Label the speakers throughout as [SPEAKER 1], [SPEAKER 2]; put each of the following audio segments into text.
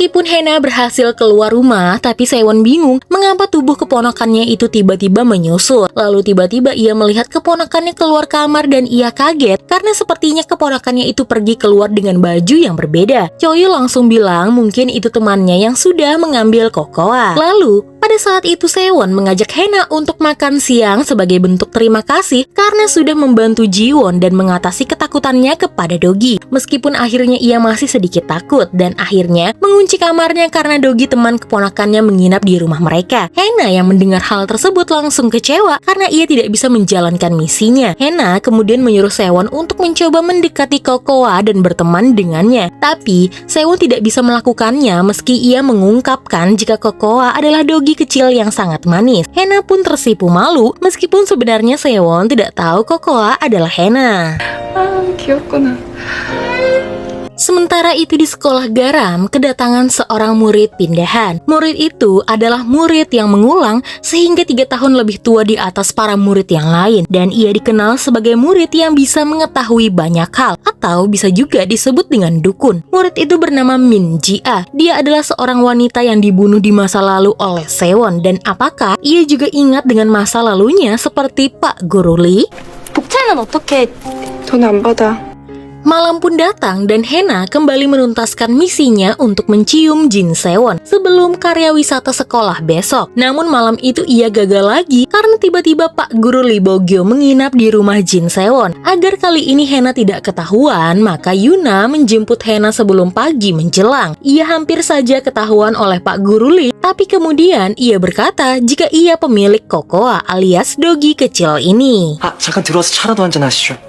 [SPEAKER 1] Meskipun Hena berhasil keluar rumah, tapi Sewon bingung mengapa tubuh keponakannya itu tiba-tiba menyusul. Lalu tiba-tiba ia melihat keponakannya keluar kamar dan ia kaget karena sepertinya keponakannya itu pergi keluar dengan baju yang berbeda. Choyul langsung bilang mungkin itu temannya yang sudah mengambil kokoa. Lalu pada saat itu Sewon mengajak Hena untuk makan siang sebagai bentuk terima kasih karena sudah membantu Jiwon dan mengatasi ketakutannya kepada Dogi. Meskipun akhirnya ia masih sedikit takut dan akhirnya mengunci kamarnya karena Dogi teman keponakannya menginap di rumah mereka. Hena yang mendengar hal tersebut langsung kecewa karena ia tidak bisa menjalankan misinya. Hena kemudian menyuruh Sewon untuk mencoba mendekati Kokoa dan berteman dengannya. Tapi Sewon tidak bisa melakukannya meski ia mengungkapkan jika Kokoa adalah Dogi kecil yang sangat manis. Hena pun tersipu malu meskipun sebenarnya Sewon tidak tahu Kokoa adalah Hena.
[SPEAKER 2] 귀엽구나.
[SPEAKER 1] Sementara itu di sekolah garam, kedatangan seorang murid pindahan. Murid itu adalah murid yang mengulang sehingga 3 tahun lebih tua di atas para murid yang lain. Dan ia dikenal sebagai murid yang bisa mengetahui banyak hal, atau bisa juga disebut dengan dukun. Murid itu bernama Min Ji-a. Dia adalah seorang wanita yang dibunuh di masa lalu oleh Sewon. Dan apakah ia juga ingat dengan masa lalunya seperti Pak Guru Lee?
[SPEAKER 2] 복채는 어떻게 돈 안 받아?
[SPEAKER 1] Malam pun datang dan Hena kembali menuntaskan misinya untuk mencium Jin Sewon sebelum karya wisata sekolah besok. Namun malam itu ia gagal lagi karena tiba-tiba Pak Guru Lee Bogyo menginap di rumah Jin Sewon. Agar kali ini Hena tidak ketahuan, maka Yuna menjemput Hena sebelum pagi menjelang. Ia hampir saja ketahuan oleh Pak Guru Lee, tapi kemudian ia berkata jika ia pemilik Kokoa alias Dogi kecil ini.
[SPEAKER 3] 잠깐 들어와서 차라도 한잔 하시죠.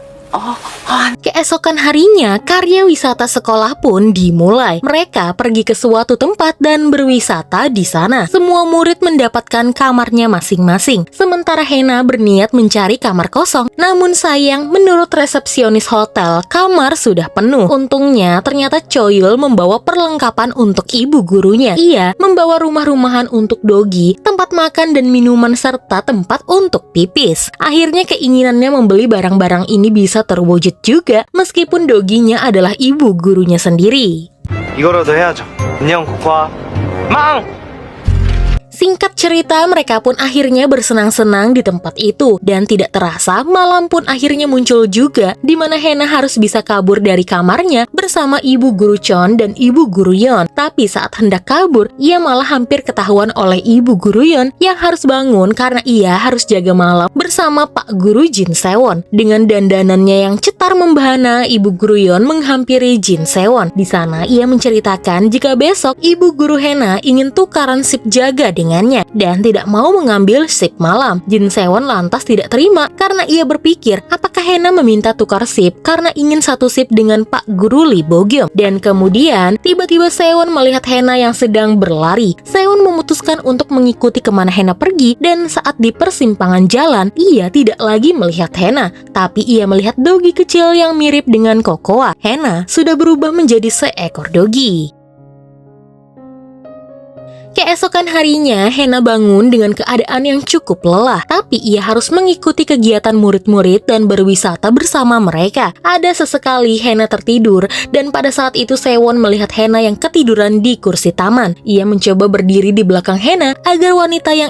[SPEAKER 1] Keesokan harinya, karya wisata sekolah pun dimulai. Mereka pergi ke suatu tempat dan berwisata di sana. Semua murid mendapatkan kamarnya masing-masing. Sementara Hena berniat mencari kamar kosong. Namun sayang, menurut resepsionis hotel, kamar sudah penuh. Untungnya, ternyata Choyul membawa perlengkapan untuk ibu gurunya. Ia membawa rumah-rumahan untuk Dogi, tempat makan dan minuman serta tempat untuk pipis. Akhirnya keinginannya membeli barang-barang ini bisa terwujud juga meskipun Doginya adalah ibu gurunya sendiri.
[SPEAKER 3] 이거라도 해야죠. 안녕 코코아. 망!
[SPEAKER 1] Singkat cerita, mereka pun akhirnya bersenang-senang di tempat itu. Dan tidak terasa, malam pun akhirnya muncul juga, di mana Hena harus bisa kabur dari kamarnya bersama ibu guru Chon dan ibu guru Yeon. Tapi saat hendak kabur, ia malah hampir ketahuan oleh ibu guru Yeon yang harus bangun karena ia harus jaga malam bersama Pak Guru Jin Sewon. Dengan dandanannya yang cetar membahana, ibu guru Yeon menghampiri Jin Sewon. Di sana, ia menceritakan jika besok ibu guru Hena ingin tukaran sip jaga dengannya dan tidak mau mengambil sip malam. Jin Sewon lantas tidak terima karena ia berpikir apakah Hena meminta tukar sip karena ingin satu sip dengan Pak Guru Lee Bogyo. Dan kemudian tiba-tiba Sewon melihat Hena yang sedang berlari. Sewon memutuskan untuk mengikuti kemana Hena pergi dan saat di persimpangan jalan ia tidak lagi melihat Hena, tapi ia melihat Dogi kecil yang mirip dengan Kokoa. Hena sudah berubah menjadi seekor Dogi. Keesokan harinya, Hena bangun dengan keadaan yang cukup lelah, tapi ia harus mengikuti kegiatan murid-murid dan berwisata bersama mereka. Ada sesekali Hena tertidur, dan pada saat itu Sewon melihat Hena yang ketiduran di kursi taman. Ia mencoba berdiri di belakang Hena agar wanita yang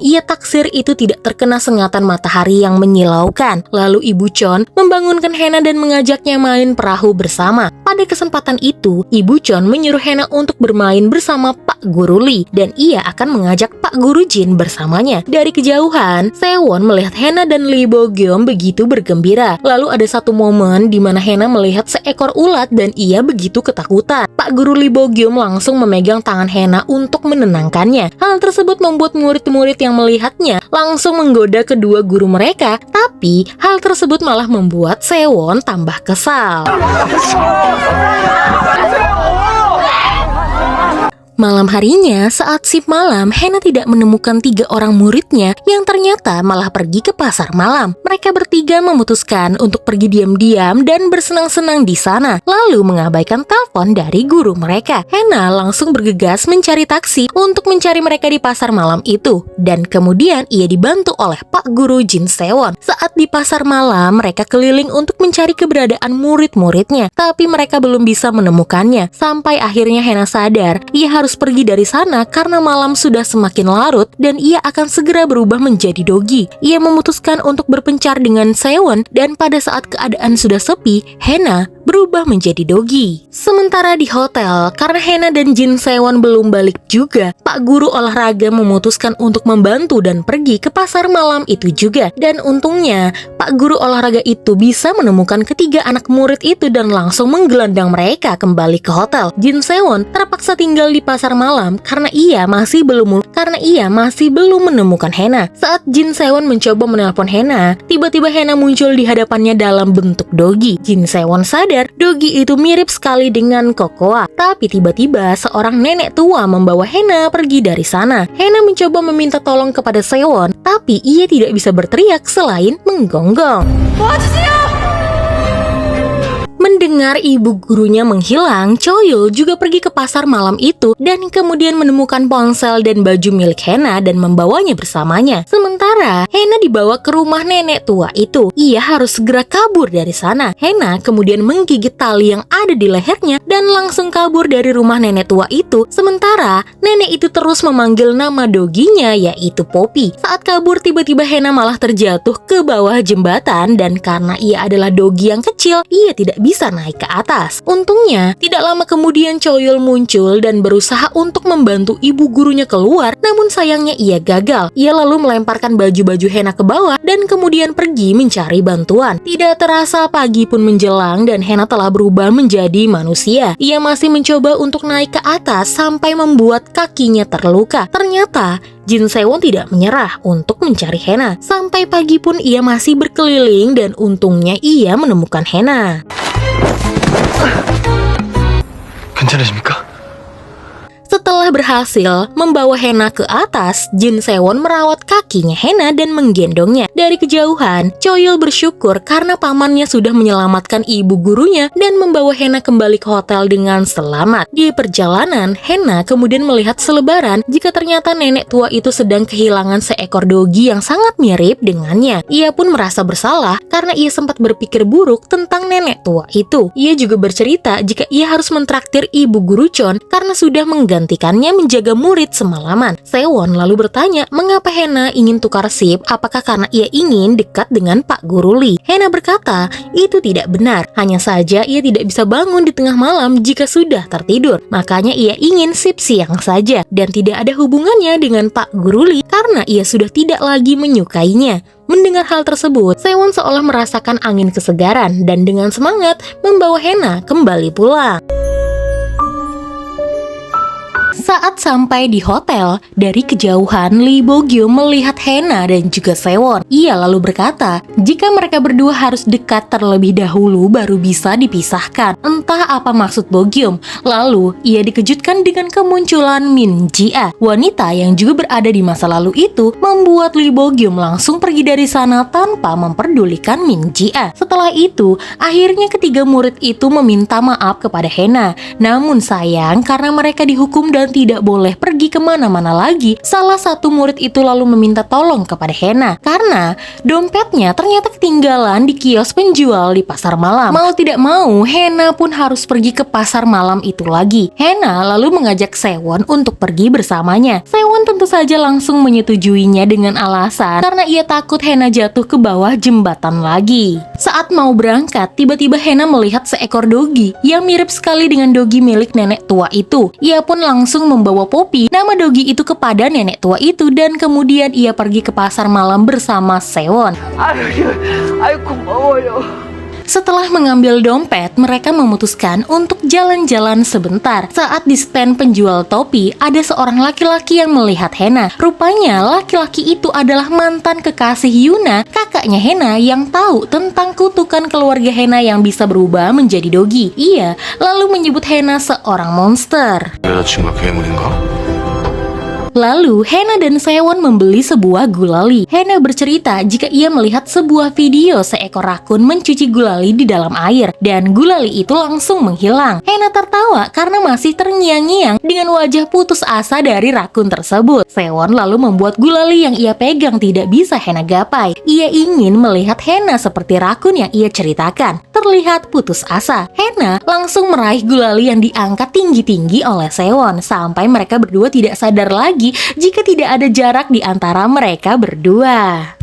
[SPEAKER 1] ia taksir itu tidak terkena sengatan matahari yang menyilaukan. Lalu Ibu Chon membangunkan Hena dan mengajaknya main perahu bersama. Pada kesempatan itu, Ibu Chon menyuruh Hena untuk bermain bersama Pak Guru Lee dan ia akan mengajak Pak Guru Jin bersamanya. Dari kejauhan, Sewon melihat Hena dan Lee Bogyeom begitu bergembira. Lalu ada satu momen di mana Hena melihat seekor ulat dan ia begitu ketakutan. Pak Guru Lee Bogyeom langsung memegang tangan Hena untuk menenangkannya. Hal tersebut membuat murid-murid yang melihatnya langsung menggoda kedua guru mereka, tapi hal tersebut malah membuat Sewon tambah kesal. Malam harinya, saat shift malam, Hena tidak menemukan 3 orang muridnya yang ternyata malah pergi ke pasar malam. Mereka bertiga memutuskan untuk pergi diam-diam dan bersenang-senang di sana, lalu mengabaikan telepon dari guru mereka. Hena langsung bergegas mencari taksi untuk mencari mereka di pasar malam itu, dan kemudian ia dibantu oleh Pak Guru Jin Sewon. Saat di pasar malam, mereka keliling untuk mencari keberadaan murid-muridnya, tapi mereka belum bisa menemukannya. Sampai akhirnya Hena sadar, ia harus pergi dari sana karena malam sudah semakin larut dan ia akan segera berubah menjadi Dogi. Ia memutuskan untuk berpencar dengan Sewon dan pada saat keadaan sudah sepi, Hena berubah menjadi Dogi. Sementara di hotel, karena Hena dan Jin Sewon belum balik juga, Pak Guru olahraga memutuskan untuk membantu dan pergi ke pasar malam itu juga. Dan untungnya, Pak Guru olahraga itu bisa menemukan ketiga anak murid itu dan langsung menggelandang mereka kembali ke hotel. Jin Sewon terpaksa tinggal di pasar malam karena ia masih belum menemukan Hena. Saat Jin Sewon mencoba menelpon Hena, tiba-tiba Hena muncul di hadapannya dalam bentuk Dogi. Jin Sewon sadar Dogi itu mirip sekali dengan Kokoa, tapi tiba-tiba seorang nenek tua membawa Hena pergi dari sana. Hena mencoba meminta tolong kepada Sewon, tapi ia tidak bisa berteriak selain menggonggong. Mendengar ibu gurunya menghilang, Choyul juga pergi ke pasar malam itu dan kemudian menemukan ponsel dan baju milik Hena dan membawanya bersamanya. Sementara Hena dibawa ke rumah nenek tua itu. Ia harus segera kabur dari sana. Hena kemudian menggigit tali yang ada di lehernya dan langsung kabur dari rumah nenek tua itu. Sementara nenek itu terus memanggil nama doginya, yaitu Poppy. Saat kabur, tiba-tiba Hena malah terjatuh ke bawah jembatan dan karena ia adalah dogi yang kecil, ia tidak bisa naik ke atas. Untungnya, tidak lama kemudian Choyul muncul dan berusaha untuk membantu ibu gurunya keluar, namun sayangnya ia gagal. Ia lalu melemparkan baju-baju Hena ke bawah dan kemudian pergi mencari bantuan. Tidak terasa pagi pun menjelang dan Hena telah berubah menjadi manusia. Ia masih mencoba untuk naik ke atas sampai membuat kakinya terluka. Ternyata Jin Sewon tidak menyerah untuk mencari Hena. Sampai pagi pun ia masih berkeliling dan untungnya ia menemukan Hena.
[SPEAKER 3] 괜찮으십니까?
[SPEAKER 1] Setelah berhasil membawa Hena ke atas, Jin Sewon merawat kakinya Hena dan menggendongnya. Dari kejauhan, Choyul bersyukur karena pamannya sudah menyelamatkan ibu gurunya dan membawa Hena kembali ke hotel dengan selamat. Di perjalanan, Hena kemudian melihat selebaran jika ternyata nenek tua itu sedang kehilangan seekor dogi yang sangat mirip dengannya. Ia pun merasa bersalah karena ia sempat berpikir buruk tentang nenek tua itu. Ia juga bercerita jika ia harus mentraktir ibu guru Chon karena sudah menggantikannya menjaga murid semalaman. Sewon lalu bertanya mengapa Hena ingin tukar sip, apakah karena ia ingin dekat dengan Pak Guru Lee. Hena berkata itu tidak benar, hanya saja ia tidak bisa bangun di tengah malam jika sudah tertidur. Makanya ia ingin sip siang saja dan tidak ada hubungannya dengan Pak Guru Lee karena ia sudah tidak lagi menyukainya. Mendengar hal tersebut, Sewon seolah merasakan angin kesegaran dan dengan semangat membawa Hena kembali pulang. Saat sampai di hotel, dari kejauhan Lee Bo-gyu melihat Hena dan juga Sewon. Ia lalu berkata, jika mereka berdua harus dekat terlebih dahulu baru bisa dipisahkan. Entah apa maksud Bo-gyum. Lalu, ia dikejutkan dengan kemunculan Min Ji-a. Wanita yang juga berada di masa lalu itu membuat Lee Bo-gyum langsung pergi dari sana tanpa memperdulikan Min Ji-a. Setelah itu, akhirnya ketiga murid itu meminta maaf kepada Hena. Namun sayang, karena mereka dihukum dan tidak boleh pergi kemana-mana lagi, salah satu murid itu lalu meminta tolong kepada Hena karena dompetnya ternyata ketinggalan di kios penjual di pasar malam. Mau tidak mau, Hena pun harus pergi ke pasar malam itu lagi. Hena lalu mengajak Sewon untuk pergi bersamanya. Sewon tentu saja langsung menyetujuinya dengan alasan karena ia takut Hena jatuh ke bawah jembatan lagi. Saat mau berangkat, tiba-tiba Hena melihat seekor dogi yang mirip sekali dengan dogi milik nenek tua itu. Ia pun langsung membawa Poppy, nama dogi itu, kepada nenek tua itu dan kemudian ia pergi ke pasar malam bersama Sewon.
[SPEAKER 3] 아유, 고마워요.
[SPEAKER 1] Setelah mengambil dompet, mereka memutuskan untuk jalan-jalan sebentar. Saat di stand penjual topi, ada seorang laki-laki yang melihat Hena. Rupanya laki-laki itu adalah mantan kekasih Yuna, kakaknya Hena yang tahu tentang kutukan keluarga Hena yang bisa berubah menjadi dogi. Ia lalu menyebut Hena seorang monster.
[SPEAKER 4] 여자친구가 괴물인가?
[SPEAKER 1] Lalu, Hena dan Sewon membeli sebuah gulali. Hena bercerita jika ia melihat sebuah video seekor rakun mencuci gulali di dalam air, dan gulali itu langsung menghilang. Hena tertawa karena masih terngiang-ngiang dengan wajah putus asa dari rakun tersebut. Sewon lalu membuat gulali yang ia pegang tidak bisa Hena gapai. Ia ingin melihat Hena seperti rakun yang ia ceritakan. Terlihat putus asa. Hena langsung meraih gulali yang diangkat tinggi-tinggi oleh Sewon, sampai mereka berdua tidak sadar lagi jika tidak ada jarak di antara mereka berdua.